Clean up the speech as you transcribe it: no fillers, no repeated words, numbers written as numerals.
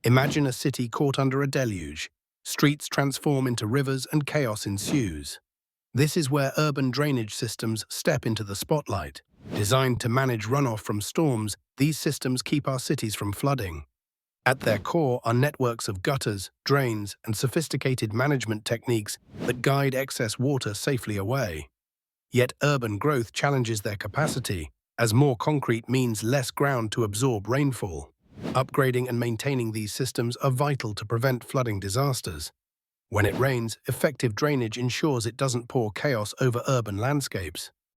Imagine a city caught under a deluge. Streets transform into rivers and chaos ensues. This is where urban drainage systems step into the spotlight. Designed to manage runoff from storms, these systems keep our cities from flooding. At their core are networks of gutters, drains, and sophisticated management techniques that guide excess water safely away. Yet urban growth challenges their capacity, as more concrete means less ground to absorb rainfall. Upgrading and maintaining these systems are vital to prevent flooding disasters. When it rains, effective drainage ensures it doesn't pour chaos over urban landscapes.